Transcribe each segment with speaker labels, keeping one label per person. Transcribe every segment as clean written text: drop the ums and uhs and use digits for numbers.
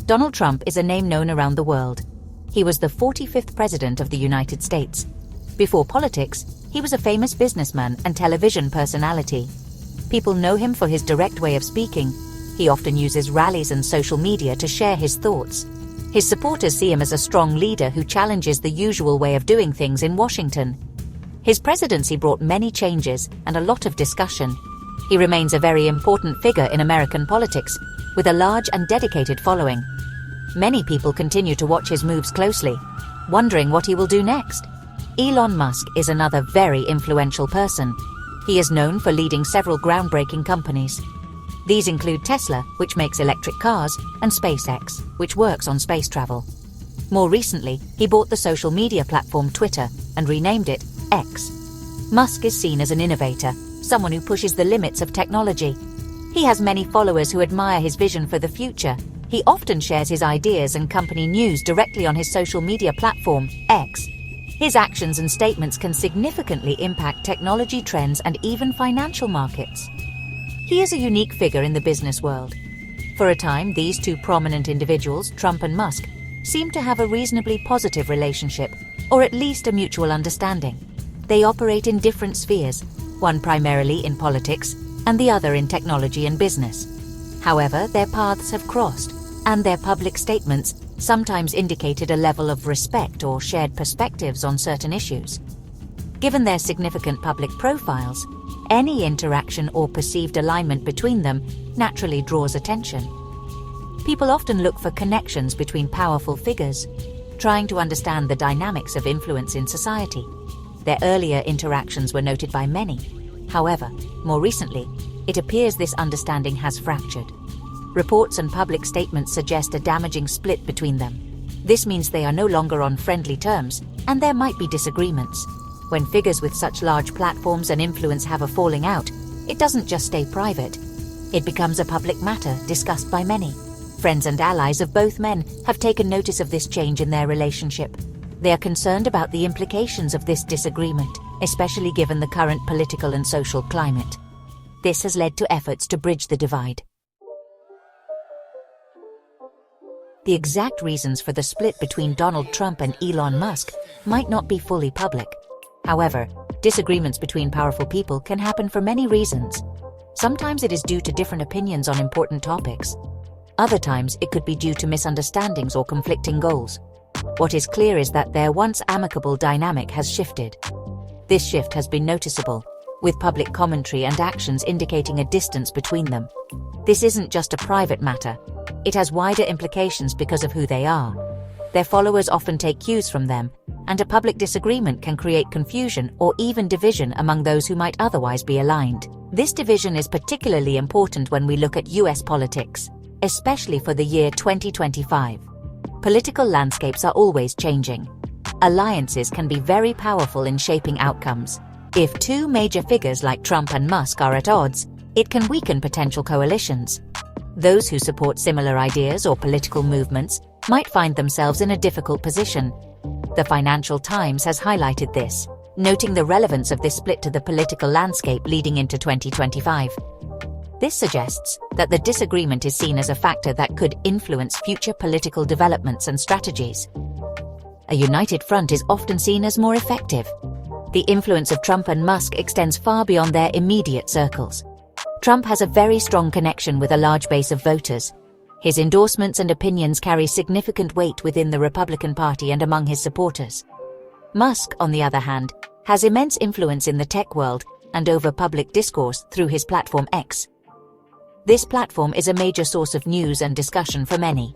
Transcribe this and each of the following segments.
Speaker 1: Donald Trump is a name known around the world. He was the 45th President of the United States. Before politics, he was a famous businessman and television personality. People know him for his direct way of speaking. He often uses rallies and social media to share his thoughts. His supporters see him as a strong leader who challenges the usual way of doing things in Washington. His presidency brought many changes and a lot of discussion. He remains a very important figure in American politics, with a large and dedicated following. Many people continue to watch his moves closely, wondering what he will do next. Elon Musk is another very influential person. He is known for leading several groundbreaking companies. These include Tesla, which makes electric cars, and SpaceX, which works on space travel. More recently, he bought the social media platform Twitter and renamed it X. Musk is seen as an innovator, someone who pushes the limits of technology. He has many followers who admire his vision for the future. He often shares his ideas and company news directly on his social media platform, X. His actions and statements can significantly impact technology trends and even financial markets. He is a unique figure in the business world. For a time, these two prominent individuals, Trump and Musk, seem to have a reasonably positive relationship, or at least a mutual understanding. They operate in different spheres, one primarily in politics and the other in technology and business. However, their paths have crossed, and their public statements sometimes indicated a level of respect or shared perspectives on certain issues. Given their significant public profiles, any interaction or perceived alignment between them naturally draws attention. People often look for connections between powerful figures, trying to understand the dynamics of influence in society. Their earlier interactions were noted by many. However, more recently, it appears this understanding has fractured. Reports and public statements suggest a damaging split between them. This means they are no longer on friendly terms, and there might be disagreements. When figures with such large platforms and influence have a falling out, it doesn't just stay private. It becomes a public matter discussed by many. Friends and allies of both men have taken notice of this change in their relationship. They are concerned about the implications of this disagreement, especially given the current political and social climate. This has led to efforts to bridge the divide. The exact reasons for the split between Donald Trump and Elon Musk might not be fully public. However, disagreements between powerful people can happen for many reasons. Sometimes it is due to different opinions on important topics. Other times it could be due to misunderstandings or conflicting goals. What is clear is that their once amicable dynamic has shifted. This shift has been noticeable, with public commentary and actions indicating a distance between them. This isn't just a private matter. It has wider implications because of who they are. Their followers often take cues from them, and a public disagreement can create confusion or even division among those who might otherwise be aligned. This division is particularly important when we look at US politics, especially for the year 2025. Political landscapes are always changing. Alliances can be very powerful in shaping outcomes. If two major figures like Trump and Musk are at odds, it can weaken potential coalitions. Those who support similar ideas or political movements might find themselves in a difficult position. The Financial Times has highlighted this, noting the relevance of this split to the political landscape leading into 2025. This suggests that the disagreement is seen as a factor that could influence future political developments and strategies. A united front is often seen as more effective. The influence of Trump and Musk extends far beyond their immediate circles. Trump has a very strong connection with a large base of voters. His endorsements and opinions carry significant weight within the Republican Party and among his supporters. Musk, on the other hand, has immense influence in the tech world and over public discourse through his platform X. This platform is a major source of news and discussion for many.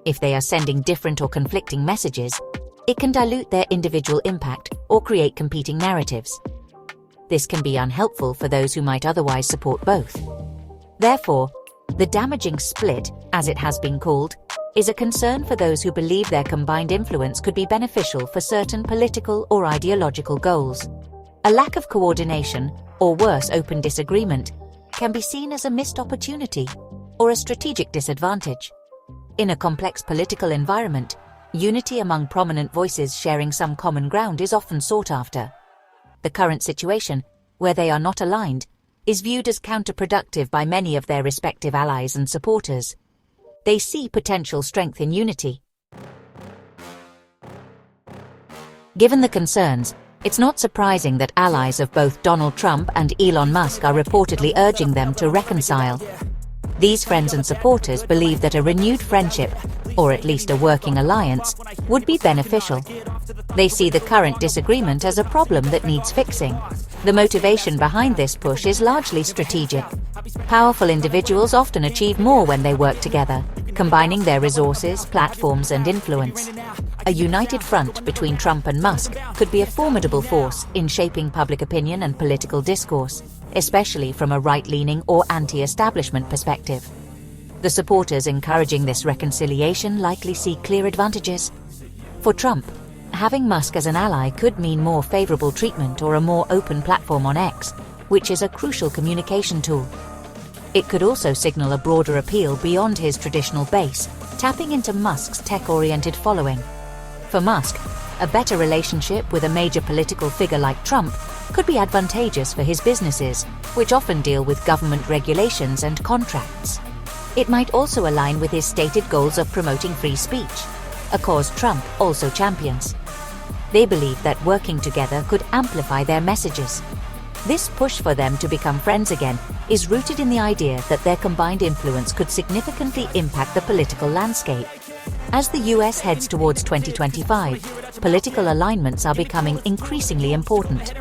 Speaker 1: If they are sending different or conflicting messages, it can dilute their individual impact or create competing narratives. This can be unhelpful for those who might otherwise support both. Therefore, the damaging split, as it has been called, is a concern for those who believe their combined influence could be beneficial for certain political or ideological goals. A lack of coordination, or worse, open disagreement, can be seen as a missed opportunity or a strategic disadvantage. In a complex political environment, unity among prominent voices sharing some common ground is often sought after. The current situation, where they are not aligned, is viewed as counterproductive by many of their respective allies and supporters. they see potential strength in unity. Given the concerns, it's not surprising that allies of both Donald Trump and Elon Musk are reportedly urging them to reconcile. These friends and supporters believe that a renewed friendship, or at least a working alliance, would be beneficial. They see the current disagreement as a problem that needs fixing. The motivation behind this push is largely strategic. Powerful individuals often achieve more when they work together, combining their resources, platforms, and influence. A united front between Trump and Musk could be a formidable force in shaping public opinion and political discourse, especially from a right-leaning or anti-establishment perspective. The supporters encouraging this reconciliation likely see clear advantages. For Trump, having Musk as an ally could mean more favorable treatment or a more open platform on X, which is a crucial communication tool. It could also signal a broader appeal beyond his traditional base, tapping into Musk's tech-oriented following. For Musk, a better relationship with a major political figure like Trump could be advantageous for his businesses, which often deal with government regulations and contracts. It might also align with his stated goals of promoting free speech, a cause Trump also champions. They believe that working together could amplify their messages. This push for them to become friends again is rooted in the idea that their combined influence could significantly impact the political landscape. As the US heads towards 2025, political alignments are becoming increasingly important.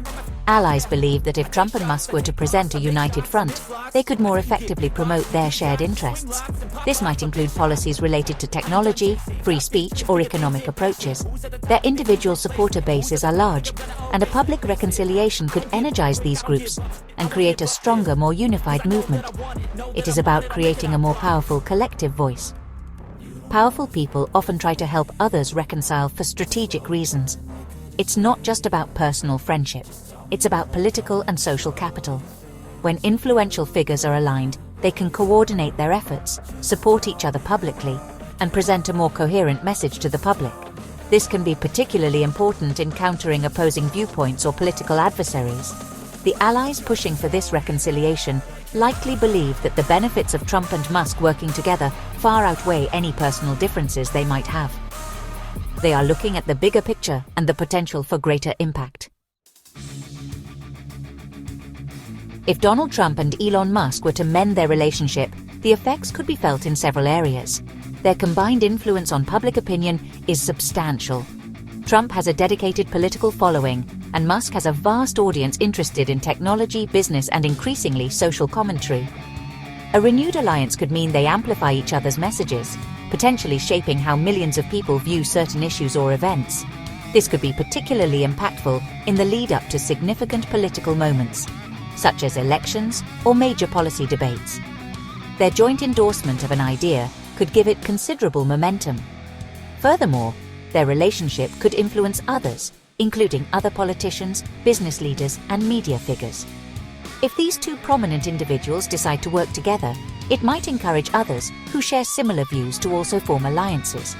Speaker 1: Allies believe that if Trump and Musk were to present a united front, they could more effectively promote their shared interests. This might include policies related to technology, free speech, or economic approaches. Their individual supporter bases are large, and a public reconciliation could energize these groups and create a stronger, more unified movement. It is about creating a more powerful collective voice. Powerful people often try to help others reconcile for strategic reasons. It's not just about personal friendship. It's about political and social capital. When influential figures are aligned, they can coordinate their efforts, support each other publicly, and present a more coherent message to the public. This can be particularly important in countering opposing viewpoints or political adversaries. The allies pushing for this reconciliation likely believe that the benefits of Trump and Musk working together far outweigh any personal differences they might have. They are looking at the bigger picture and the potential for greater impact. If Donald Trump and Elon Musk were to mend their relationship, the effects could be felt in several areas. Their combined influence on public opinion is substantial. Trump has a dedicated political following, and Musk has a vast audience interested in technology, business, and increasingly social commentary. A renewed alliance could mean they amplify each other's messages, potentially shaping how millions of people view certain issues or events. This could be particularly impactful in the lead-up to significant political moments, such as elections or major policy debates. Their joint endorsement of an idea could give it considerable momentum. Furthermore, their relationship could influence others, including other politicians, business leaders, and media figures. If these two prominent individuals decide to work together, it might encourage others who share similar views to also form alliances.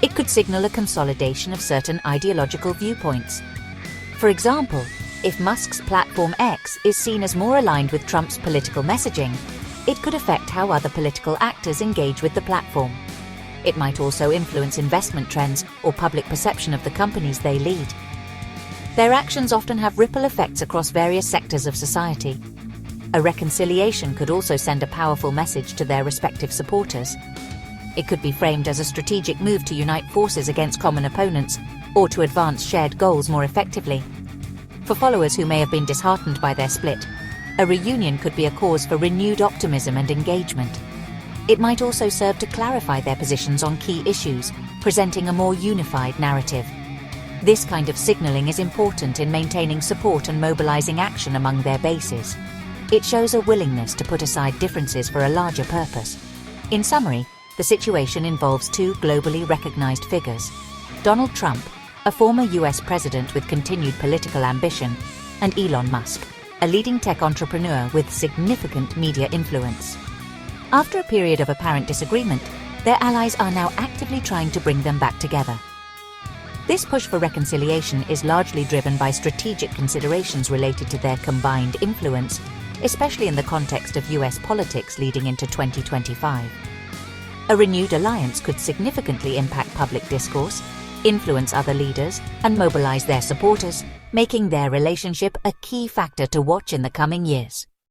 Speaker 1: It could signal a consolidation of certain ideological viewpoints. For example, if Musk's platform X is seen as more aligned with Trump's political messaging, it could affect how other political actors engage with the platform. It might also influence investment trends or public perception of the companies they lead. Their actions often have ripple effects across various sectors of society. A reconciliation could also send a powerful message to their respective supporters. It could be framed as a strategic move to unite forces against common opponents or to advance shared goals more effectively. For followers who may have been disheartened by their split, a reunion could be a cause for renewed optimism and engagement. It might also serve to clarify their positions on key issues, presenting a more unified narrative. This kind of signaling is important in maintaining support and mobilizing action among their bases. It shows a willingness to put aside differences for a larger purpose. In summary, the situation involves two globally recognized figures: Donald Trump, a former US president with continued political ambition, and Elon Musk, a leading tech entrepreneur with significant media influence. After a period of apparent disagreement, their allies are now actively trying to bring them back together. This push for reconciliation is largely driven by strategic considerations related to their combined influence, especially in the context of US politics leading into 2025. A renewed alliance could significantly impact public discourse, influence other leaders, and mobilize their supporters, making their relationship a key factor to watch in the coming years.